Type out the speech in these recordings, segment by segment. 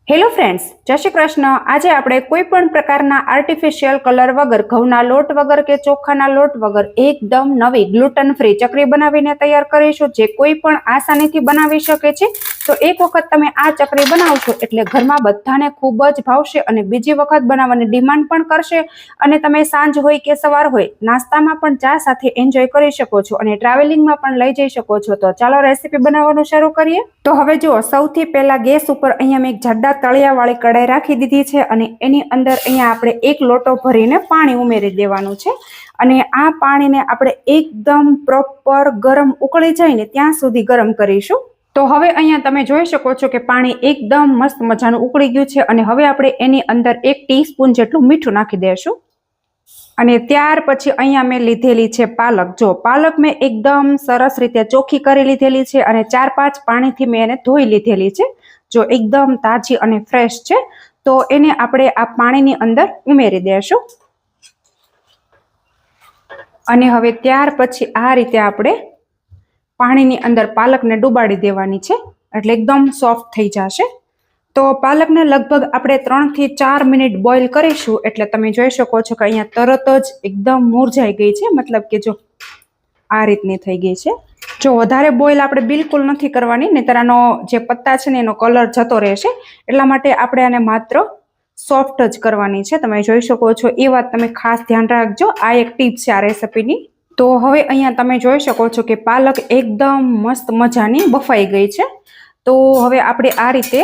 Hello friends, જય શ્રી કૃષ્ણ। આજે આપણે કોઈ પણ પ્રકારના આર્ટિફિશિયલ કલર વગર, ઘઉંના લોટ વગર કે ચોખાના લોટ વગર એકદમ નવી ગ્લુટન ફ્રી ચકરી બનાવીને તૈયાર કરીશું, જે કોઈ પણ આસાનીથી બનાવી શકે છે। તો એક વખત તમે આ ચકરી બનાવશો એટલે ઘરમાં બધાને ખૂબ જ ભાવશે અને બીજી વખત બનાવવાની ડિમાન્ડ પણ કરશે। અને તમે સાંજ હોય કે સવાર હોય, નાસ્તામાં પણ ચા સાથે એન્જોય કરી શકો છો અને ટ્રાવેલિંગમાં પણ લઈ જઈ શકો છો। તો ચાલો રેસીપી બનાવવાનું શરૂ કરીએ। તો હવે જુઓ, સૌથી પહેલા ગેસ ઉપર અહીંયા મેં એક જાડા તળિયાવાળી કઢાઈ રાખી દીધી છે અને એની અંદર અહીંયા આપણે એક લોટો ભરીને પાણી ઉમેરી દેવાનું છે અને આ પાણીને આપણે એકદમ પ્રોપર ગરમ ઉકળી જાય ને ત્યાં સુધી ગરમ કરીશું। તો હવે અહીંયા તમે જોઈ શકો છો કે પાણી એકદમ મસ્ત મજાનું ઉકળી ગયું છે અને હવે આપણે એની અંદર 1 ટીસ્પૂન જેટલું મીઠું નાખી દઈશું અને ત્યાર પછી અહીંયા મેં લીધેલી છે પાલક। જો પાલક મેં એકદમ સરસ રીતે ચોખ્ખી કરી લીધેલી છે અને 4-5 પાણીથી મેં એને ધોઈ લીધેલી છે। જો એકદમ તાજી અને ફ્રેશ છે તો એને આપણે આ પાણીની અંદર ઉમેરી દેશું અને હવે ત્યાર પછી આ રીતે આપણે પાણીની અંદર પાલકને ડુબાડી દેવાની છે એટલે એકદમ સોફ્ટ થઈ જશે। તો પાલકને લગભગ આપણે 3 થી 4 મિનિટ બોઇલ કરીશું એટલે તમે જોઈ શકો છો કે અહીંયા તરત જ એકદમ મુરઝાઈ ગઈ છે, મતલબ કે જો આ રીતની થઈ ગઈ છે। જો વધારે બોઇલ આપણે બિલકુલ નથી કરવાની, નહીંતર આનો જે પત્તા છે ને એનો કલર જતો રહેશે, એટલા માટે આપણે આને માત્ર સોફ્ટ જ કરવાની છે। તમે જોઈ શકો છો, એ વાત તમે ખાસ ધ્યાન રાખજો, આ એક ટીપ છે આ રેસીપીની। તો હવે અહીંયા તમે જોઈ શકો છો કે પાલક એકદમ મસ્ત મજાની બફાઈ ગઈ છે। તો હવે આપણે આ રીતે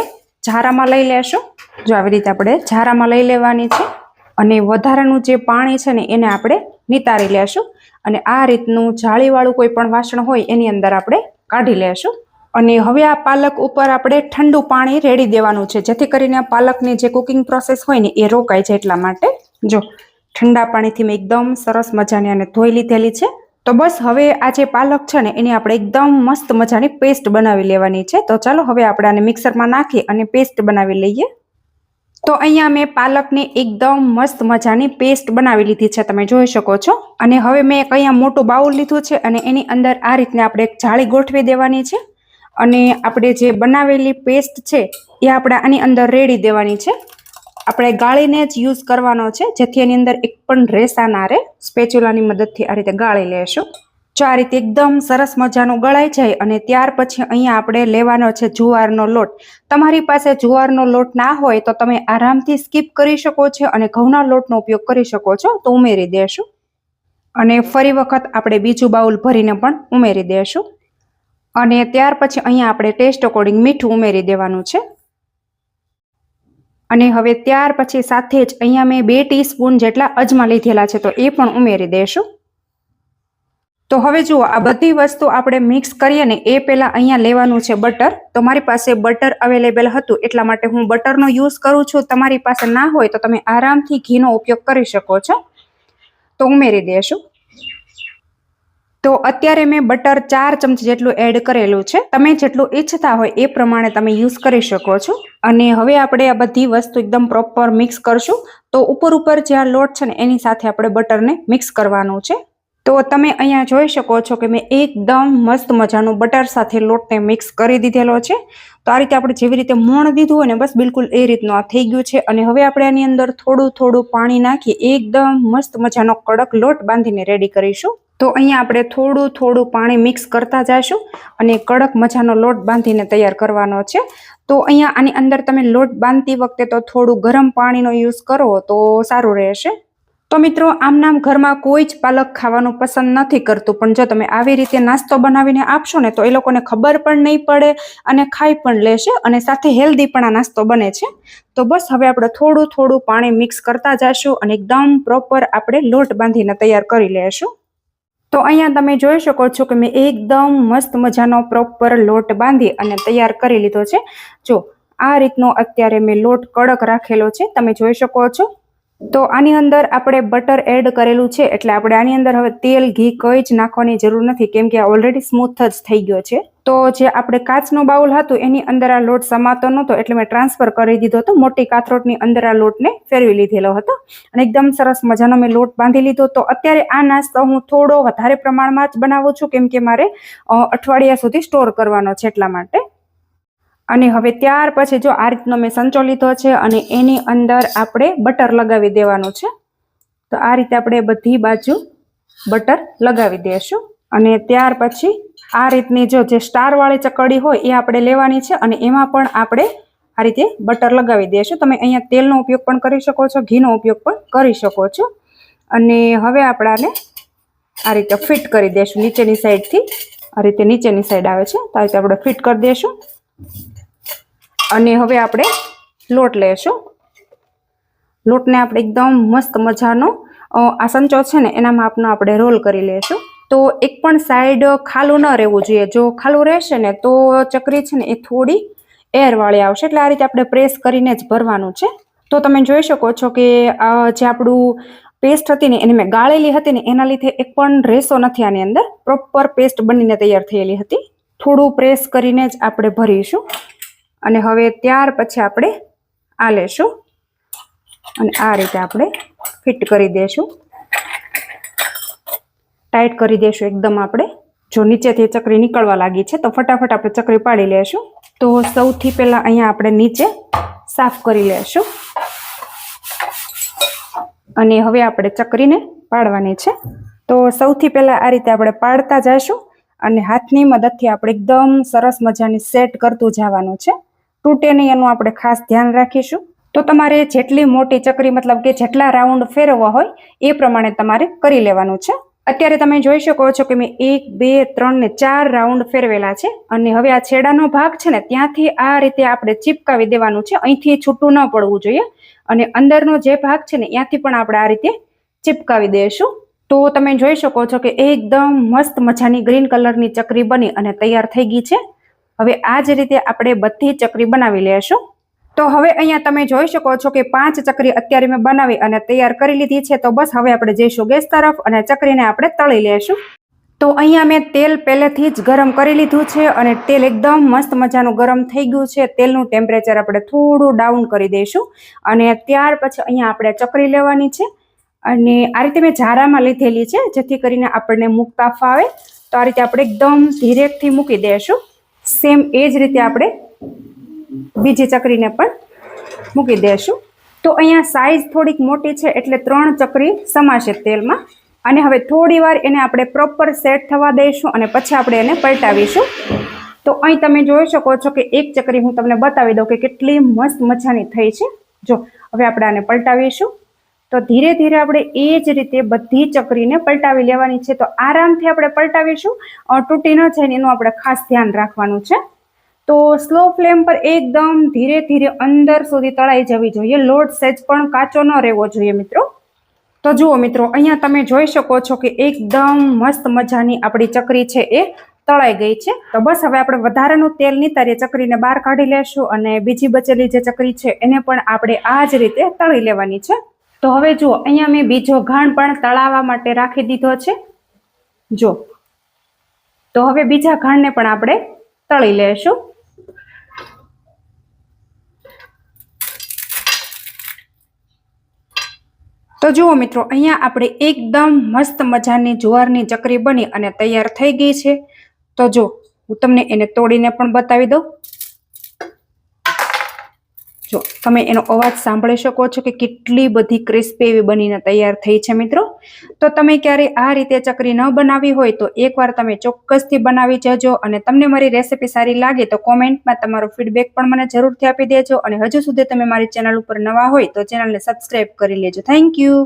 ઝારામાં લઈ લેશું। જો આવી રીતે આપણે ઝારામાં લઈ લેવાની છે અને વધારાનું જે પાણી છે ને એને આપણે નિતારી લેશું અને આ રીતનું જાળીવાળું કોઈ પણ વાસણ હોય એની અંદર આપણે કાઢી લેશું અને હવે આ પાલક ઉપર આપણે ઠંડુ પાણી રેડી દેવાનું છે, જેથી કરીને પાલકની જે કુકિંગ પ્રોસેસ હોય ને એ રોકાય છે એટલા માટે। જો ઠંડા પાણીથી મેં એકદમ સરસ મજાની આને ધોઈ લીધેલી છે। તો બસ હવે આ જે પાલક છે ને એની આપણે એકદમ મસ્ત મજાની પેસ્ટ બનાવી લેવાની છે। તો ચાલો હવે આપણે આને મિક્સરમાં નાખી અને પેસ્ટ બનાવી લઈએ। તો અહીંયા મેં પાલકની એકદમ મસ્ત મજાની પેસ્ટ બનાવી લીધી છે, તમે જોઈ શકો છો। અને હવે મેં એક અહીંયા મોટું બાઉલ લીધું છે અને એની અંદર આ રીતને આપણે એક જાળી ગોઠવી દેવાની છે અને આપણે જે બનાવેલી પેસ્ટ છે એ આપણે આની અંદર રેડી દેવાની છે। આપણે ગાળીને જ યુઝ કરવાનો છે, જેથી એની અંદર એક પણ રેસા ના રહે। સ્પેચ્યુલાની મદદથી આ રીતે ગાળી લેશું। જો આ રીતે એકદમ સરસ મજાનું ગળાઈ જાય અને ત્યાર પછી અહીંયા આપણે લેવાનો છે જુવારનો લોટ। તમારી પાસે જુવારનો લોટ ના હોય તો તમે આરામથી સ્કીપ કરી શકો છો અને ઘઉંના લોટનો ઉપયોગ કરી શકો છો, તો ઉમેરી દેશું અને ફરી વખત આપણે બીજું બાઉલ ભરીને પણ ઉમેરી દેશું અને ત્યાર પછી અહીંયા આપણે ટેસ્ટ અકોર્ડિંગ મીઠું ઉમેરી દેવાનું છે અને હવે ત્યાર પછી સાથે જ અહીંયા મેં 2 ટીસ્પૂન જેટલા અજમા લીધેલા છે, તો એ પણ ઉમેરી દેશું। તો હવે જુઓ, આ બધી વસ્તુ આપણે મિક્સ કરીએ ને એ પહેલા અહીંયા લેવાનું છે બટર। તો મારી પાસે બટર અવેલેબલ હતું એટલા માટે હું બટરનો યુઝ કરું છું। તમારી પાસે ના હોય તો તમે આરામથી ઘીનો ઉપયોગ કરી શકો છો, તો ઉમેરી દેશું। તો અત્યારે મેં બટર 4 ચમચી જેટલું એડ કરેલું છે, તમે જેટલું ઈચ્છતા હોય એ પ્રમાણે તમે યુઝ કરી શકો છો। અને હવે આપણે આ બધી વસ્તુ એકદમ પ્રોપર મિક્સ કરશું। તો ઉપર જે આ લોટ છે ને એની સાથે આપણે બટરને મિક્સ કરવાનું છે। તો તમે અહીંયા જોઈ શકો છો કે મેં એકદમ મસ્ત મજાનું બટર સાથે લોટને મિક્સ કરી દીધેલો છે। તો આ રીતે આપણે જેવી રીતે મોણ દીધું હોય ને બસ બિલકુલ એ રીતનું આ થઈ ગયું છે અને હવે આપણે આની અંદર થોડું પાણી નાખી એકદમ મસ્ત મજાનો કડક લોટ બાંધીને રેડી કરીશું। તો અહીંયા આપણે થોડું પાણી મિક્સ કરતા જઈશું અને કડક મજાનો લોટ બાંધીને તૈયાર કરવાનો છે। તો અહીંયા આની અંદર તમે લોટ બાંધતી વખતે તો થોડું ગરમ પાણીનો યુઝ કરો તો સારું રહેશે। તો મિત્રો, આમનામ ઘરમાં કોઈ જ પાલક ખાવાનું પસંદ નથી કરતું, પણ જો તમે આવી રીતે નાસ્તો બનાવીને આપશો ને તો એ લોકોને ખબર પણ નહીં પડે અને ખાઈ પણ લેશે અને સાથે હેલ્ધી પણ આ નાસ્તો બને છે। તો બસ હવે આપણે થોડું પાણી મિક્સ કરતા જઈશું અને એકદમ પ્રોપર આપણે લોટ બાંધીને તૈયાર કરી લેશું। તો અહીંયા તમે જોઈ શકો છો કે મેં એકદમ મસ્ત મજાનો પ્રોપર લોટ બાંધી અને તૈયાર કરી લીધો છે। જો આ રીતનો અત્યારે મેં લોટ કડક રાખેલો છે, તમે જોઈ શકો છો। તો આની અંદર આપણે બટર એડ કરેલું છે એટલે આપણે આની અંદર હવે તેલ ઘી કંઈ જ નાખવાની જરૂર નથી, કેમ કે ઓલરેડી સ્મૂથ જ થઈ ગયો છે। તો જે આપણે કાચનું બાઉલ હતું એની અંદર આ લોટ સમાતો નહોતો એટલે મેં ટ્રાન્સફર કરી દીધો હતો, મોટી કાથરોટની અંદર આ લોટને ફેરવી લીધેલો હતો અને એકદમ સરસ મજાનો મેં લોટ બાંધી લીધો। તો અત્યારે આ નાસ્તો હું થોડો વધારે પ્રમાણમાં જ બનાવું છું, કેમ કે મારે અઠવાડિયા સુધી સ્ટોર કરવાનો છે એટલા માટે। અને હવે ત્યાર પછી જો આ રીતનો મેં સંચો લીધો છે અને એની અંદર આપણે બટર લગાવી દેવાનું છે. તો આ રીતે આપણે બધી બાજુ બટર લગાવી દઈશું. અને ત્યાર પછી આ રીતની જે સ્ટારવાળી ચકડી હોય એ આપણે લેવાની છે અને એમાં પણ આપણે આ રીતે બટર લગાવી દઈશું. તમે અહીંયા તેલનો ઉપયોગ પણ કરી શકો છો, ઘીનો ઉપયોગ પણ કરી શકો છો. અને હવે આપણાને આ રીતે ફિટ કરી દઈશું નીચેની સાઈડથી. આ રીતે નીચેની સાઈડ આવે છે તો આ રીતે આપણે ફિટ કરી દઈશું. અને હવે આપણે લોટ લઈશું. લોટને આપણે એકદમ મસ્ત મજાનો આ સંચો છે ને એના માપનો આપણે રોલ કરી લઈશું. તો એક પણ સાઈડ ખાલું ન રહેવું જોઈએ. જો ખાલું રહેશે ને તો ચકરી છે ને એ થોડી એરવાળી આવશે. એટલે આ રીતે આપણે પ્રેસ કરીને જ ભરવાનું છે. તો તમે જોઈ શકો છો કે જે આપણું પેસ્ટ હતી ને એને મેં ગાળેલી હતી ને એના લીધે એક પણ રેસો નથી આની અંદર. પ્રોપર પેસ્ટ બનીને તૈયાર થયેલી હતી. થોડું પ્રેસ કરીને જ આપણે ભરીશું. અને હવે ત્યાર પછી આપણે આ લેશું અને આ રીતે આપણે ફિટ કરી દઈશું. ટાઈટ કરી દઈશું એકદમ આપણે. જો નીચેથી ચકરી નીકળવા લાગી છે તો ફટાફટ આપણે ચકરી પાડી લેશું. તો સૌથી પહેલાં અહીંયા આપણે નીચે સાફ કરી લેશું. અને હવે આપણે ચકરીને પાડવાની છે. તો સૌથી પહેલાં આ રીતે આપણે પાડતા જઈશું અને હાથની મદદથી આપણે એકદમ સરસ મજાની સેટ કરતું જવાનું છે. તૂટે નહીં એનું આપણે ખાસ ધ્યાન રાખીશું. તો તમારે જેટલી મોટી ચકરી મતલબ કે જેટલા રાઉન્ડ ફેરવવા હોય એ પ્રમાણે તમારે કરી લેવાનું છે. અત્યારે તમે જોઈ શકો છો કે મેં 1 2 3 ને 4 રાઉન્ડ ફેરવેલા છે. અને હવે આ છેડાનો ભાગ છે ને ત્યાંથી આ રીતે આપણે ચીપકાવી દેવાનું છે. અહીંથી છૂટું ન પડવું જોઈએ. અને અંદરનો જે ભાગ છે ને ત્યાંથી પણ આપણે આ રીતે ચીપકાવી દઈશું. તો તમે જોઈ શકો છો કે એકદમ મસ્ત મજાની ગ્રીન કલરની ચકરી બની અને તૈયાર થઈ ગઈ છે. હવે આ જ રીતે આપણે બધી ચકરી બનાવી લઈશું. તો હવે અહીંયા તમે જોઈ શકો છો કે 5 ચકરી અત્યારે મેં બનાવી અને તૈયાર કરી લીધી છે. તો બસ હવે આપણે જઈશું ગેસ તરફ અને ચકરીને આપણે તળી લેશું. તો અહીંયા મેં તેલ પહેલેથી જ ગરમ કરી લીધું છે અને તેલ એકદમ મસ્ત મજાનું ગરમ થઈ ગયું છે. તેલનું ટેમ્પરેચર આપણે થોડું ડાઉન કરી દઈશું. અને ત્યાર પછી અહીંયા આપણે ચકરી લેવાની છે. અને આ રીતે મેં જારામાં લીધેલી છે જેથી કરીને આપણને મૂકતા ફાવે. તો આ રીતે આપણે એકદમ ધીરેથી મૂકી દઈશું. સેમ એ જ રીતે આપણે બીજી ચકરીને પણ મૂકી દઈશું. તો અહીંયા સાઈઝ થોડીક મોટી છે એટલે 3 ચકરી સમાશે તેલમાં. અને હવે થોડી વાર એને આપણે પ્રોપર સેટ થવા દઈશું અને પછી આપણે એને પલટાવીશું. તો અહીં તમે જોઈ શકો છો કે એક ચકરી હું તમને બતાવી દઉં કે કેટલી મસ્ત મજાની થઈ છે. જો હવે આપણે આને પલટાવીશું. તો ધીરે ધીરે આપણે એ જ રીતે બધી ચકરીને પલટાવી લેવાની છે. તો આરામથી આપણે પલટાવીશું. તૂટી ન જાય એનું આપણે ખાસ ધ્યાન રાખવાનું છે. તો સ્લો ફ્લેમ પર એકદમ ધીરે ધીરે અંદર સુધી તળાઈ જવી જોઈએ. લોટ સહેજ પણ કાચો ન રહેવો જોઈએ મિત્રો. તો જુઓ મિત્રો અહીંયા તમે જોઈ શકો છો કે એકદમ મસ્ત મજાની આપણી ચકરી છે એ તળાઈ ગઈ છે. તો બસ હવે આપણે વધારાનું તેલ નીતારીએ ચકરીને બહાર કાઢી લેશું અને બીજી બચેલી જે ચકરી છે એને પણ આપણે આ જ રીતે તળી લેવાની છે. તો હવે જુઓ અહીંયા મેં બીજો ઘાણ પણ તળાવવા માટે રાખી દીધો છે. જો તો હવે બીજા ઘાણને પણ આપણે તળી લેશું. તો જુઓ મિત્રો અહીંયા આપણે એકદમ મસ્ત મજાની જુવારની ચકરી બની અને તૈયાર થઈ ગઈ છે. તો જો હું તમને એને તોડીને પણ બતાવી દઉં. જો તમે એનો અવાજ સાંભળી શકો છો કે કેટલી બધી ક્રિસ્પી એવી બનીને તૈયાર થઈ છે મિત્રો. તો તમે ક્યારે આ રીતે ચકરી ન બનાવી હોય તો એકવાર તમે ચોક્કસથી બનાવી જજો. અને તમને મારી રેસીપી સારી લાગે તો કોમેન્ટમાં તમારો ફીડબેક પણ મને જરૂરથી આપી દેજો. અને હજુ સુધી તમે મારી ચેનલ ઉપર નવા હોય તો ચેનલને સબસ્ક્રાઈબ કરી લેજો. Thank you.